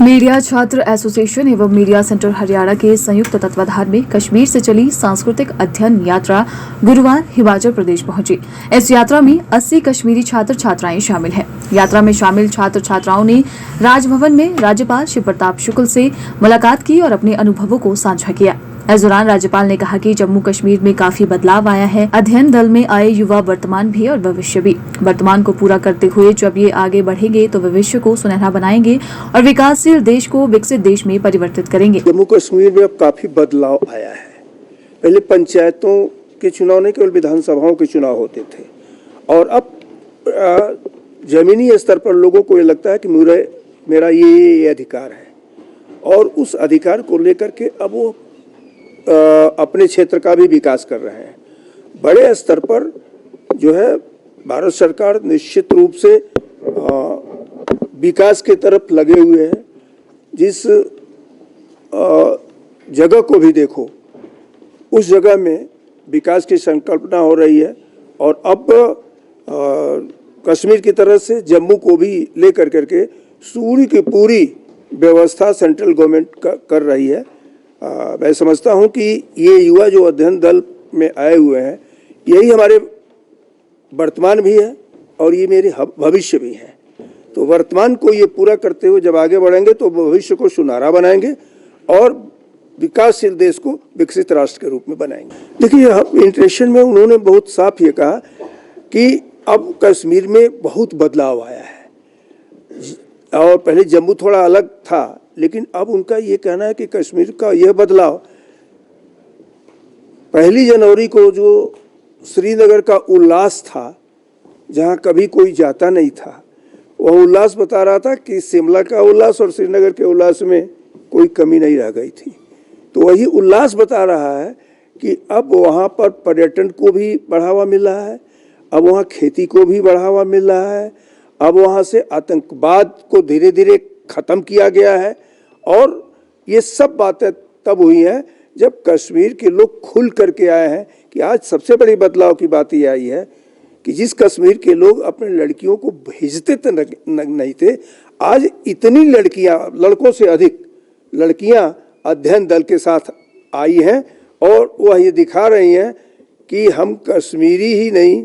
Media छात्र association एवं media centre Haryana के संयुक्त तत्वाधान में कश्मीर से चली सांस्कृतिक अध्ययन यात्रा गुरुवार हिमाचल प्रदेश पहुंची। इस यात्रा में 80 कश्मीरी छात्र छात्राएं शामिल हैं। यात्रा में शामिल छात्र छात्राओं ने राजभवन में राज्यपाल शिव प्रताप शुक्ल से मुलाकात की और अपने अनुभवों को साझा किया। इस दौरान राज्यपाल ने कहा कि जम्मू कश्मीर में काफी बदलाव आया है। अध्ययन दल में आए युवा वर्तमान भी और भविष्य भी। वर्तमान को पूरा करते हुए जब ये आगे बढ़ेंगे तो भविष्य को सुनहरा बनाएंगे और विकासशील देश को विकसित देश में परिवर्तित करेंगे। जम्मू कश्मीर में अब काफी बदलाव आया है। पहले पंचायतों के चुनाव नहीं, केवल विधानसभाओं के चुनाव होते थे और अब जमीनी स्तर पर लोगों को ये लगता है कि मेरा ये अधिकार है और उस अधिकार को लेकर के अब वो अपने क्षेत्र का भी विकास कर रहे हैं। बड़े स्तर पर जो है भारत सरकार निश्चित रूप से विकास की तरफ लगे हुए हैं। जिस जगह को भी देखो उस जगह में विकास की संकल्पना हो रही है और अब कश्मीर की तरफ से जम्मू को भी लेकर करके पूरी की पूरी व्यवस्था सेंट्रल गवर्नमेंट कर रही है। मैं समझता हूं कि ये युवा जो अध्ययन दल में आए हुए हैं यही हमारे वर्तमान भी है और ये मेरे भविष्य भी है। तो वर्तमान को ये पूरा करते हुए जब आगे बढ़ेंगे तो भविष्य को सुनहरा बनाएंगे और विकासशील देश को विकसित राष्ट्र के रूप में बनाएंगे। देखिए, इंटरेक्शन में उन्होंने बहुत साफ ये कहा कि अब कश्मीर में बहुत बदलाव आया है और पहले जम्मू थोड़ा अलग था, लेकिन अब उनका ये कहना है कि कश्मीर का यह बदलाव 1 जनवरी को जो श्रीनगर का उल्लास था, जहां कभी कोई जाता नहीं था, वह उल्लास बता रहा था कि शिमला का उल्लास और श्रीनगर के उल्लास में कोई कमी नहीं रह गई थी। तो वही उल्लास बता रहा है कि अब वहां पर पर्यटन को भी बढ़ावा मिल रहा है, अब वहां खेती को भी बढ़ावा मिल रहा है, अब वहां से आतंकवाद को धीरे धीरे खत्म किया गया है। और ये सब बातें तब हुई हैं जब कश्मीर के लोग खुल करके आए हैं कि आज सबसे बड़ी बदलाव की बात ये आई है कि जिस कश्मीर के लोग अपने लड़कियों को भेजते तो नहीं थे, आज इतनी लड़कियां, लड़कों से अधिक लड़कियां अध्ययन दल के साथ आई हैं और वह ये दिखा रही हैं कि हम कश्मीरी ही नहीं,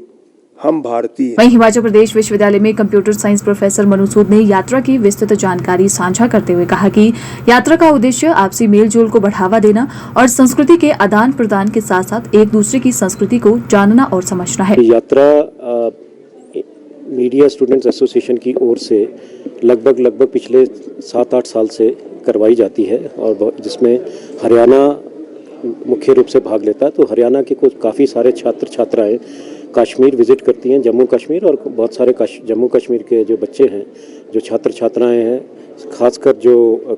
हम भारतीय। वहीं हिमाचल प्रदेश विश्वविद्यालय में कंप्यूटर साइंस प्रोफेसर मनु सूद ने यात्रा की विस्तृत जानकारी साझा करते हुए कहा कि यात्रा का उद्देश्य आपसी मेलजोल को बढ़ावा देना और संस्कृति के आदान प्रदान के साथ साथ एक दूसरे की संस्कृति को जानना और समझना है। यात्रा मीडिया स्टूडेंट्स एसोसिएशन की ओर से लगभग पिछले 7-8 साल से करवाई जाती है और जिसमें हरियाणा मुख्य रूप से भाग लेता है। तो हरियाणा के कुछ काफ़ी सारे छात्र छात्राएं कश्मीर विज़िट करती हैं, जम्मू कश्मीर, और बहुत सारे जम्मू कश्मीर के जो बच्चे हैं, जो छात्र छात्राएं हैं, खासकर जो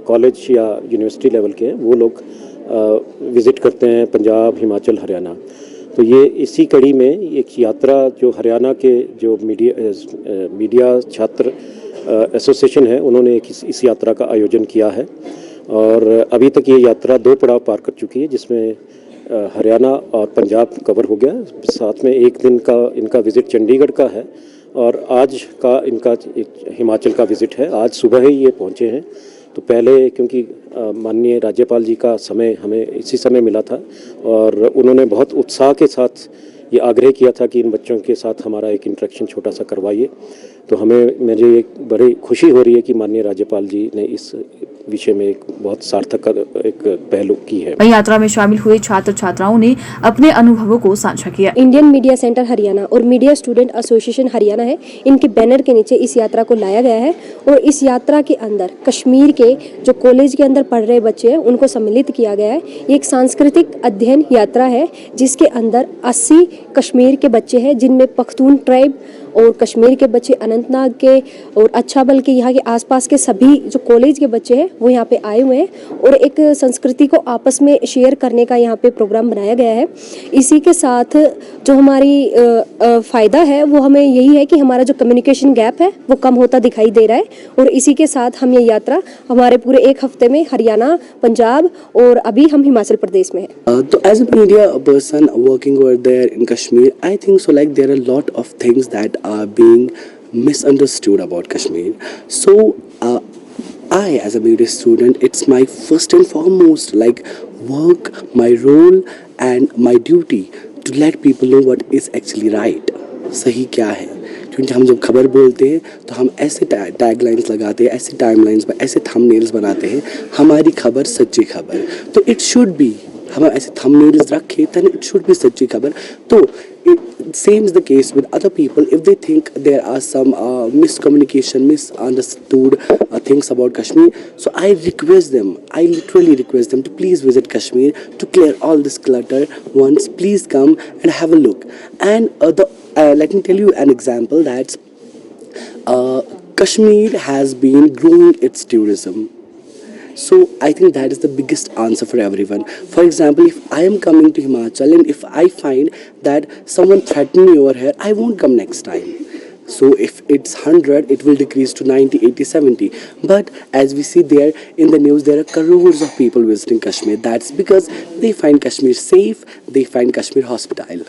कॉलेज या यूनिवर्सिटी लेवल के हैं, वो लोग विज़िट करते हैं पंजाब, हिमाचल, हरियाणा। तो ये इसी कड़ी में एक यात्रा जो हरियाणा के जो मीडिया छात्र एसोसिएशन है, उन्होंने इस यात्रा का आयोजन किया है और अभी तक ये यात्रा 2 पड़ाव पार कर चुकी है, जिसमें हरियाणा और पंजाब कवर हो गया। साथ में एक दिन का इनका विज़िट चंडीगढ़ का है और आज का इनका हिमाचल का विज़िट है। आज सुबह ही ये पहुँचे हैं। तो पहले क्योंकि माननीय राज्यपाल जी का समय हमें इसी समय मिला था और उन्होंने बहुत उत्साह के साथ ये आग्रह किया था कि इन बच्चों के साथ हमारा एक इंटरेक्शन छोटा सा करवाइए। तो मुझे एक बड़ी खुशी हो रही है कि माननीय राज्यपाल जी ने इस विषय में एक बहुत सार्थक एक पहलू की है। वहीं यात्रा में शामिल हुए छात्र छात्राओं ने अपने अनुभवों को साझा किया। इंडियन मीडिया सेंटर हरियाणा और मीडिया स्टूडेंट एसोसिएशन हरियाणा है, इनके बैनर के नीचे इस यात्रा को लाया गया है और इस यात्रा के अंदर कश्मीर के जो कॉलेज के अंदर पढ़ रहे बच्चे हैं उनको सम्मिलित किया गया है। ये एक सांस्कृतिक अध्ययन यात्रा है जिसके अंदर 80 कश्मीर के बच्चे हैं, जिनमें पख्तून ट्राइब और कश्मीर के बच्चे, अनंतनाग के और अच्छाबल के, यहाँ के आसपास के सभी जो कॉलेज के बच्चे हैं वो यहाँ पे आए हुए हैं और एक संस्कृति को आपस में शेयर करने का यहाँ पे प्रोग्राम बनाया गया है। इसी के साथ जो हमारी फ़ायदा है वो हमें यही है कि हमारा जो कम्युनिकेशन गैप है वो कम होता दिखाई दे रहा है और इसी के साथ हम ये यात्रा हमारे पूरे 1 हफ्ते में हरियाणा, पंजाब और अभी हम हिमाचल प्रदेश में है। So as a media person working over there in Kashmir, I think so like there are a lot of things that are being misunderstood about Kashmir. So I, as a media student, it's my first and foremost like work, my role, and my duty to let people know what is actually right. सही क्या है, क्योंकि हम जब खबर बोलते हैं तो हम ऐसे टैग लाइन्स लगाते हैं, ऐसे टाइम लाइन्स, ऐसे थंबनेल्स बनाते हैं, हमारी खबर सच्ची खबर. तो इट शुड बी, हम ऐसे थंबनेल्स रखें then it should be सच्ची खबर. तो same is the case with other people. If they think there are some miscommunication, misunderstood things about Kashmir, so I request them, I literally request them to please visit Kashmir to clear all this clutter once. Please come and have a look. And let me tell you an example that Kashmir has been growing its tourism. So I think that is the biggest answer for everyone. For example, if I am coming to Himachal and if I find that someone threatened me over here, I won't come next time. So if it's 100, it will decrease to 90, 80, 70. But as we see there in the news, there are crores of people visiting Kashmir. That's because they find Kashmir safe, they find Kashmir hospitable.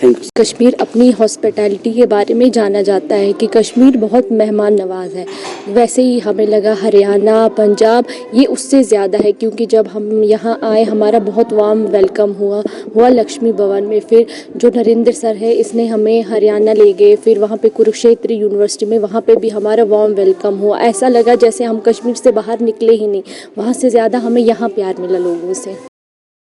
Thank you. Kashmir अपनी hospitality के बारे में जाना जाता है कि कश्मीर बहुत मेहमान नवाज है. वैसे ही हमें लगा हरियाणा, पंजाब ये उससे ज़्यादा है, क्योंकि जब हम यहाँ आए हमारा बहुत वार्म वेलकम हुआ लक्ष्मी भवन में. फिर जो नरेंद्र सर है इसने हमें हरियाणा ले गए, फिर वहाँ पे कुरुक्षेत्र यूनिवर्सिटी में, वहाँ पे भी हमारा वार्म वेलकम हुआ. ऐसा लगा जैसे हम कश्मीर से बाहर निकले ही नहीं. वहाँ से ज़्यादा हमें यहाँ प्यार मिला लोगों से.